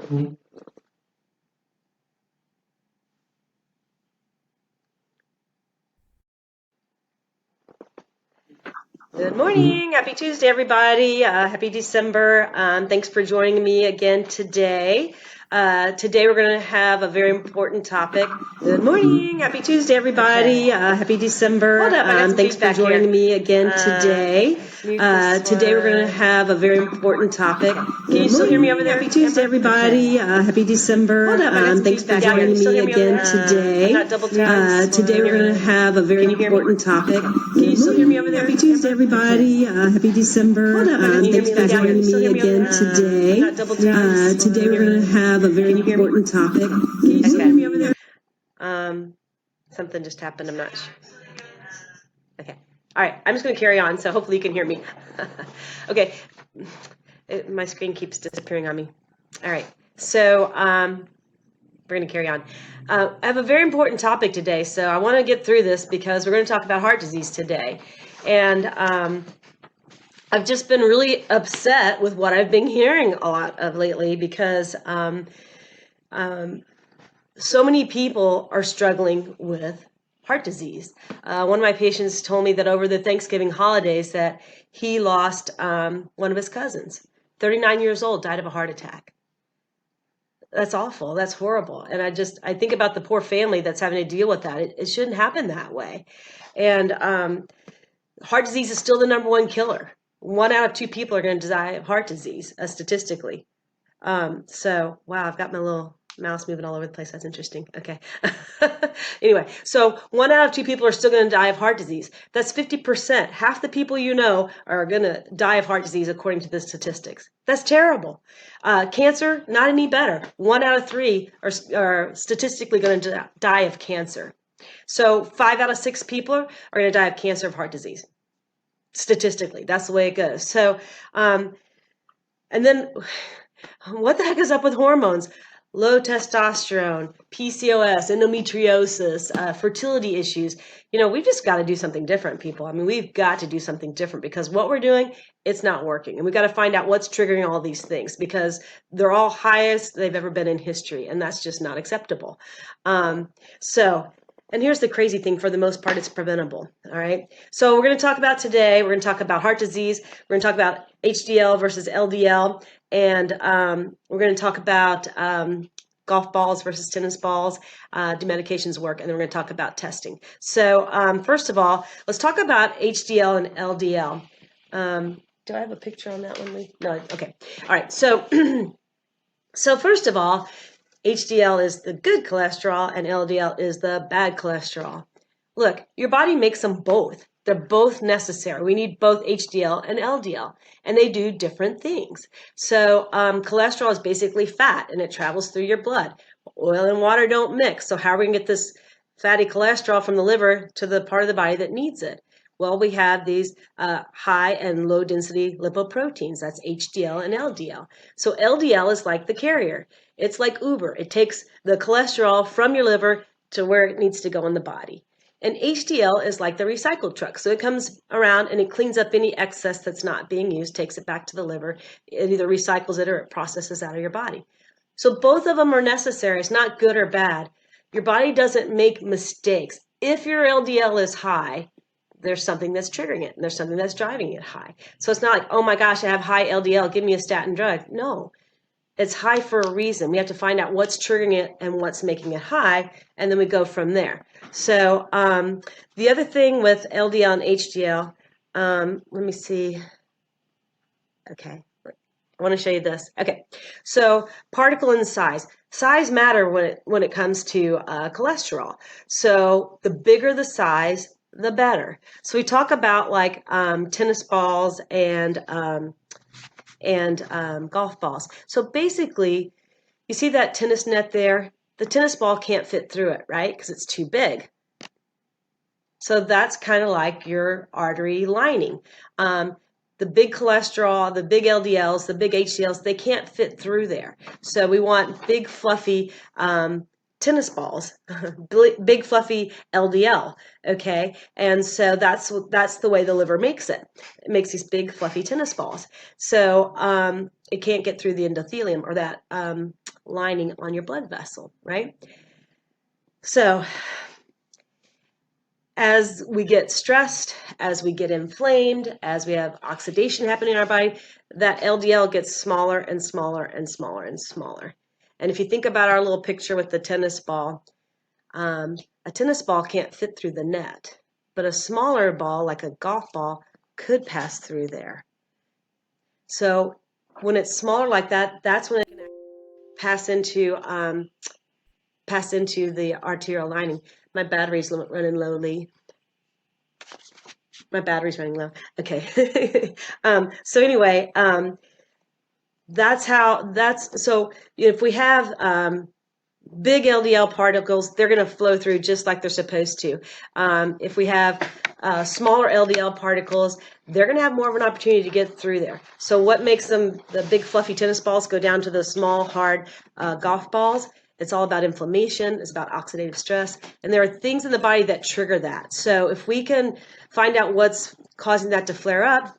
Good morning. Happy Tuesday, everybody. Happy December. Thanks for joining me again today. Today, we're going to have a very important topic. Good morning. Happy Tuesday, everybody. Happy December. Hold up, I got some Thanks for feedback joining here. me again today. Today, we're going to have a very important topic. Can you still hear me over there? Happy Tuesday, Amber? everybody. Happy December. Hold up, I got some Thanks for feedback here. joining You still me hear me over again there? today. I'm not double tapping. Today, we're going to have a very Can you hear me? important topic. Can you still hear me over there? Happy Tuesday, everybody. Happy December. Hold up, I got some Thanks for feedback here. joining You still me hear me over again there? today. I'm not double tapping. Today, we're going to have a very Can you hear me? important topic. Can you still hear me over there? Something just happened. I'm not sure. Okay. All right. I'm just going to carry on, so hopefully you can hear me. Okay. My screen keeps disappearing on me. All right. So we're going to carry on. I have a very important topic today, so I want to get through this because we're going to talk about heart disease today. And I've just been really upset with what I've been hearing a lot of lately because so many people are struggling with heart disease. One of my patients told me that over the Thanksgiving holidays that he lost one of his cousins, 39 years old, died of a heart attack. That's awful. That's horrible. And I think about the poor family that's having to deal with that. It shouldn't happen that way. And heart disease is still the number one killer. 1 out of 2 people are going to die of heart disease, statistically. So, wow, I've got my little mouse moving all over the place. That's interesting. Okay. Anyway, so 1 out of 2 people are still going to die of heart disease. That's 50%. Half the people you know are going to die of heart disease according to the statistics. That's terrible. Cancer, not any better. 1 out of 3 are statistically going to die of cancer. So 5 out of 6 people are going to die of cancer of heart disease. Statistically, that's the way it goes. So, and then what the heck is up with hormones? Low testosterone, PCOS, endometriosis, fertility issues. We've just got to do something different, people. I mean, we've got to do something different because what we're doing, it's not working. And we've got to find out what's triggering all these things because they're all highest they've ever been in history. And that's just not acceptable. And here's the crazy thing, for the most part, it's preventable. All right. So we're going to talk about today, we're going to talk about heart disease. We're going to talk about HDL versus LDL. And we're going to talk about golf balls versus tennis balls, do medications work, and then we're going to talk about testing. So first of all, let's talk about HDL and LDL. Do I have a picture on that one, Lee? No, okay. All right. So, so first of all, HDL is the good cholesterol and LDL is the bad cholesterol. Look, your body makes them both. They're both necessary. We need both HDL and LDL, and they do different things. So cholesterol is basically fat, and it travels through your blood. Oil and water don't mix. So how are we going to get this fatty cholesterol from the liver to the part of the body that needs it? Well, we have these high and low density lipoproteins. That's HDL and LDL. So LDL is like the carrier. It's like Uber. It takes the cholesterol from your liver to where it needs to go in the body. And HDL is like the recycled truck. So it comes around and it cleans up any excess that's not being used, takes it back to the liver. It either recycles it or it processes out of your body. So both of them are necessary. It's not good or bad. Your body doesn't make mistakes. If your LDL is high, there's something that's triggering it and there's something that's driving it high. So it's not like, oh my gosh, I have high LDL, give me a statin drug. No, it's high for a reason. We have to find out what's triggering it and what's making it high, and then we go from there. So the other thing with LDL and HDL, let me see. Okay, I want to show you this. Okay, so particle and size. Size matter when it comes to cholesterol. So the bigger the size, the better. So we talk about like tennis balls and golf balls. So basically, you see that tennis net there? The tennis ball can't fit through it, right? Because it's too big. So that's kind of like your artery lining. The big cholesterol, the big LDLs, the big HDLs, they can't fit through there. So we want big, fluffy tennis balls, big fluffy LDL. Okay, and so that's the way the liver makes it. It makes these big fluffy tennis balls. So it can't get through the endothelium, or that lining on your blood vessel, right? So as we get stressed, as we get inflamed, as we have oxidation happening in our body, that LDL gets smaller and smaller and smaller and smaller. And if you think about our little picture with the tennis ball, a tennis ball can't fit through the net, but a smaller ball, like a golf ball, could pass through there. So when it's smaller like that, that's when it can pass into the arterial lining. My battery's running lowly. My battery's running low. Okay. So anyway, so if we have big LDL particles, they're going to flow through just like they're supposed to. If we have smaller LDL particles, they're going to have more of an opportunity to get through there. So what makes the big fluffy tennis balls go down to the small, hard golf balls? It's all about inflammation. It's about oxidative stress. And there are things in the body that trigger that. So if we can find out what's causing that to flare up,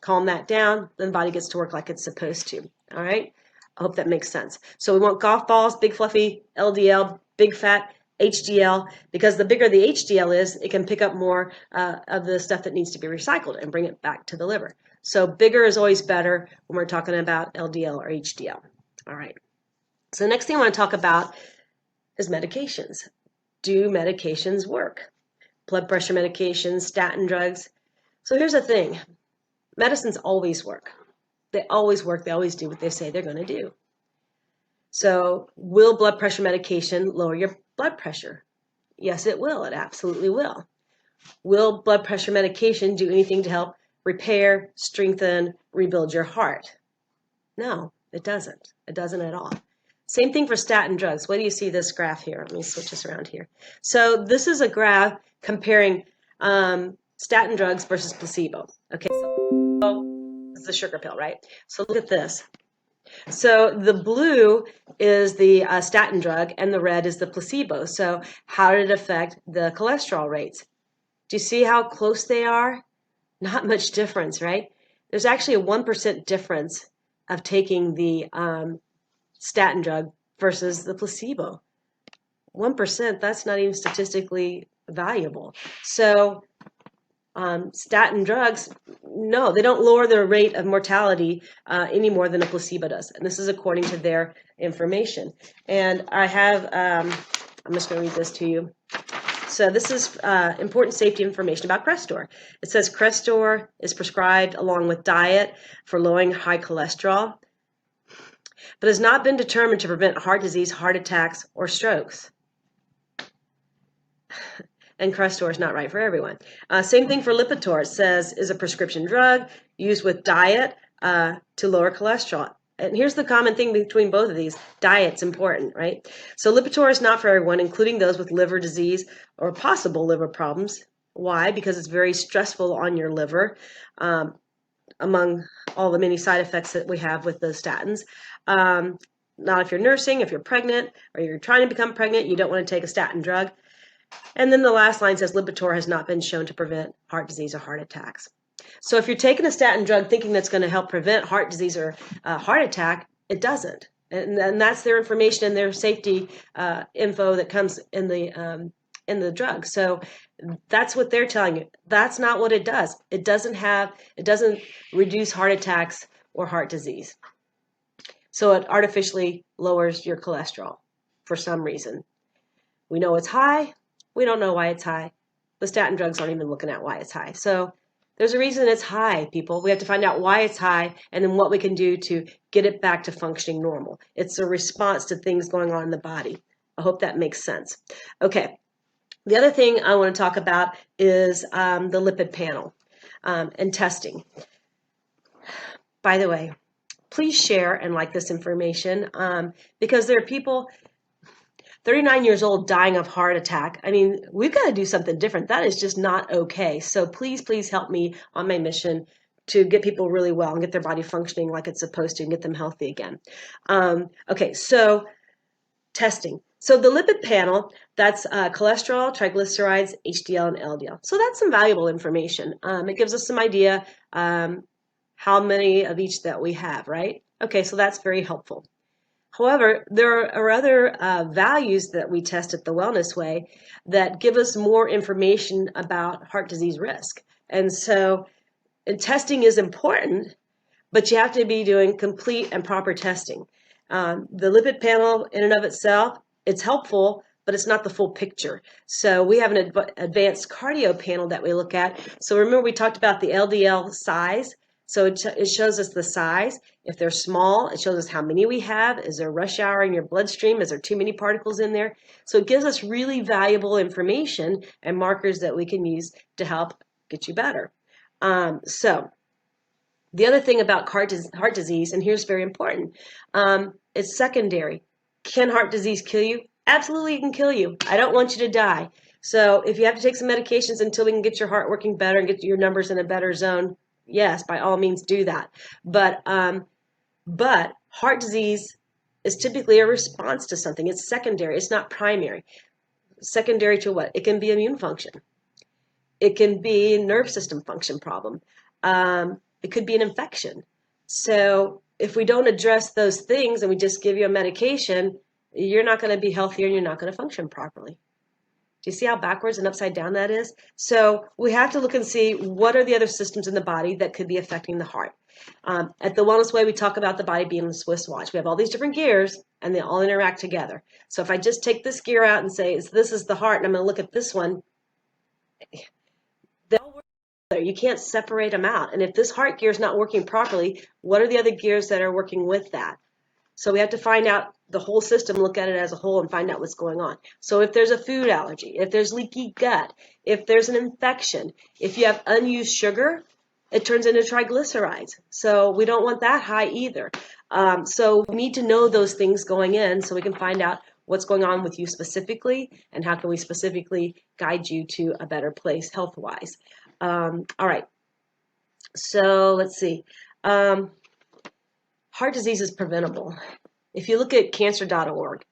calm that down, then the body gets to work like it's supposed to. All right? I hope that makes sense. So we want golf balls, big fluffy LDL, big fat HDL, because the bigger the HDL is, it can pick up more of the stuff that needs to be recycled and bring it back to the liver. So bigger is always better when we're talking about LDL or HDL. All right. So the next thing I want to talk about is medications. Do medications work? Blood pressure medications, statin drugs. So here's the thing. Medicines always work. They always work. They always do what they say they're going to do. So will blood pressure medication lower your blood pressure? Yes, it will. It absolutely will. Will blood pressure medication do anything to help repair, strengthen, rebuild your heart? No, it doesn't. It doesn't at all. Same thing for statin drugs. What do you see this graph here? Let me switch this around here. So this is a graph comparing statin drugs versus placebo. Okay, so this is the sugar pill, right? So look at this. So the blue is the statin drug and the red is the placebo. So how did it affect the cholesterol rates? Do you see how close they are? Not much difference, right? There's actually a 1% difference of taking the statin drug versus the placebo. 1%, that's not even statistically valuable. So statin drugs, no, they don't lower the rate of mortality any more than a placebo does. And this is according to their information. And I have, I'm just going to read this to you. So this is important safety information about Crestor. It says Crestor is prescribed along with diet for lowering high cholesterol, but has not been determined to prevent heart disease, heart attacks, or strokes. And Crestor is not right for everyone. Same thing for Lipitor. It says is a prescription drug used with diet to lower cholesterol. And here's the common thing between both of these. Diet's important, right? So Lipitor is not for everyone, including those with liver disease or possible liver problems. Why? Because it's very stressful on your liver, among all the many side effects that we have with the statins. Not if you're nursing, if you're pregnant, or you're trying to become pregnant, you don't want to take a statin drug. And then the last line says Lipitor has not been shown to prevent heart disease or heart attacks. So if you're taking a statin drug thinking that's going to help prevent heart disease or heart attack, it doesn't. And that's their information and their safety info that comes in the drug. So that's what they're telling you. That's not what it does. It doesn't reduce heart attacks or heart disease. So it artificially lowers your cholesterol for some reason. We know it's high. We don't know why it's high. The statin drugs aren't even looking at why it's high. So there's a reason it's high, people. We have to find out why it's high and then what we can do to get it back to functioning normal. It's a response to things going on in the body. I hope that makes sense. Okay. The other thing I want to talk about is the lipid panel and testing. By the way, please share and like this information because there are people 39 years old dying of heart attack. I mean, we've got to do something different. That is just not okay. So please help me on my mission to get people really well and get their body functioning like it's supposed to and get them healthy again. Okay, so testing. So the lipid panel, that's cholesterol, triglycerides, HDL, and LDL. So that's some valuable information. It gives us some idea how many of each that we have, right? Okay, so that's very helpful. However, there are other values that we test at the Wellness Way that give us more information about heart disease risk. And so testing is important, but you have to be doing complete and proper testing. The lipid panel in and of itself, it's helpful, but it's not the full picture. So we have an advanced cardio panel that we look at. So remember we talked about the LDL size. So it shows us the size. If they're small, it shows us how many we have. Is there rush hour in your bloodstream? Is there too many particles in there? So it gives us really valuable information and markers that we can use to help get you better. So the other thing about heart disease, and here's very important, it's secondary. Can heart disease kill you? Absolutely, it can kill you. I don't want you to die. So if you have to take some medications until we can get your heart working better and get your numbers in a better zone, yes, by all means do that. But heart disease is typically a response to something. It's secondary. It's not primary. Secondary to what? It can be immune function. It can be a nerve system function problem. It could be an infection. So if we don't address those things and we just give you a medication, you're not going to be healthier and you're not going to function properly. Do you see how backwards and upside down that is? So we have to look and see what are the other systems in the body that could be affecting the heart. At the Wellness Way, we talk about the body being a Swiss watch. We have all these different gears and they all interact together. So if I just take this gear out and say, this is the heart, and I'm going to look at this one, they'll work together. You can't separate them out. And if this heart gear is not working properly, what are the other gears that are working with that? So we have to find out the whole system, look at it as a whole and find out what's going on. So if there's a food allergy, if there's leaky gut, if there's an infection, if you have unused sugar, it turns into triglycerides. So we don't want that high either. So we need to know those things going in so we can find out what's going on with you specifically and how can we specifically guide you to a better place health-wise. All right. So let's see. Heart disease is preventable. If you look at cancer.org,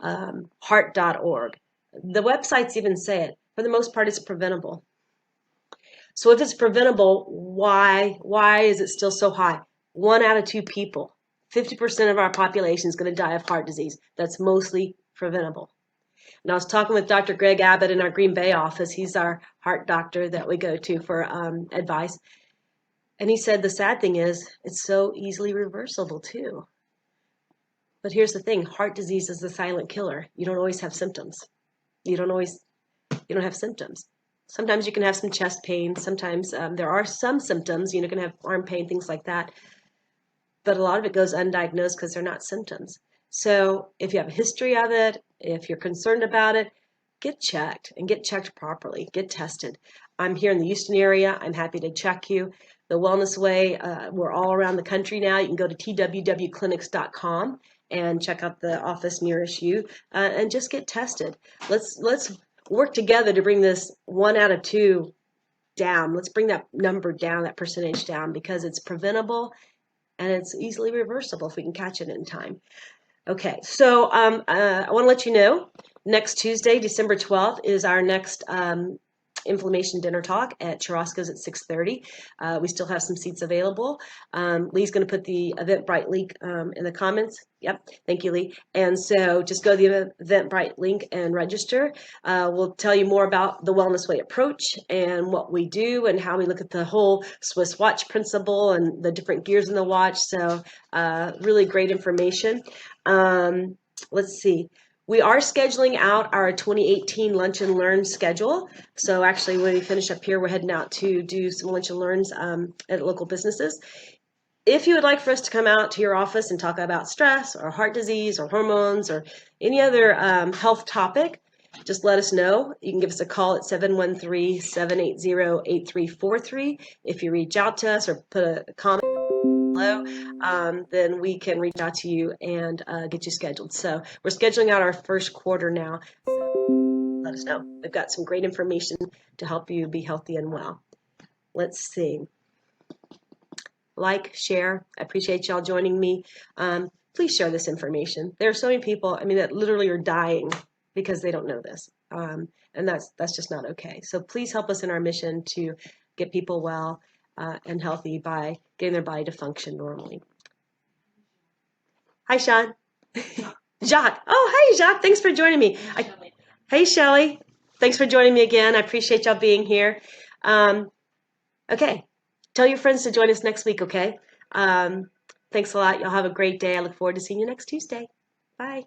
heart.org, the websites even say it. For the most part, it's preventable. So if it's preventable, why is it still so high? 1 out of 2 people, 50% of our population is going to die of heart disease. That's mostly preventable. And I was talking with Dr. Greg Abbott in our Green Bay office. He's our heart doctor that we go to for advice. And he said the sad thing is it's so easily reversible too. But here's the thing, heart disease is the silent killer. You don't always have symptoms. You don't have symptoms. Sometimes you can have some chest pain. Sometimes there are some symptoms. You can have arm pain, things like that. But a lot of it goes undiagnosed because they're not symptoms. So if you have a history of it, if you're concerned about it, get checked and get checked properly. Get tested. I'm here in the Houston area. I'm happy to check you. The Wellness Way, we're all around the country now. You can go to twwclinics.com and check out the office nearest you and just get tested. Let's work together to bring this 1 out of 2 down. Let's bring that number down, that percentage down, because it's preventable and it's easily reversible if we can catch it in time. Okay, so I want to let you know, next Tuesday, December 12th, is our next inflammation dinner talk at Churrasco's at 6:30. We still have some seats available. Lee's going to put the Eventbrite link in the comments. Yep, thank you, Lee. And so just go to the Eventbrite link and register. We'll tell you more about the Wellness Way approach and what we do and how we look at the whole Swiss watch principle and the different gears in the watch. So really great information. Let's see. We are scheduling out our 2018 Lunch and Learn schedule. So actually, when we finish up here, we're heading out to do some Lunch and Learns at local businesses. If you would like for us to come out to your office and talk about stress or heart disease or hormones or any other health topic, just let us know. You can give us a call at 713-780-8343. If you reach out to us or put a comment below, then we can reach out to you and get you scheduled. So we're scheduling out our first quarter now. So let us know. We've got some great information to help you be healthy and well. Let's see. Like, share. I appreciate y'all joining me. please share this information. There are so many people, I mean, that literally are dying because they don't know this. And that's just not okay. So please help us in our mission to get people well and healthy by getting their body to function normally. Hi, Sean. Jacques. Oh, hey, Jacques. Thanks for joining me. Hey, Shelly. Thanks for joining me again. I appreciate y'all being here. Okay. Tell your friends to join us next week, okay? Thanks a lot. Y'all have a great day. I look forward to seeing you next Tuesday. Bye.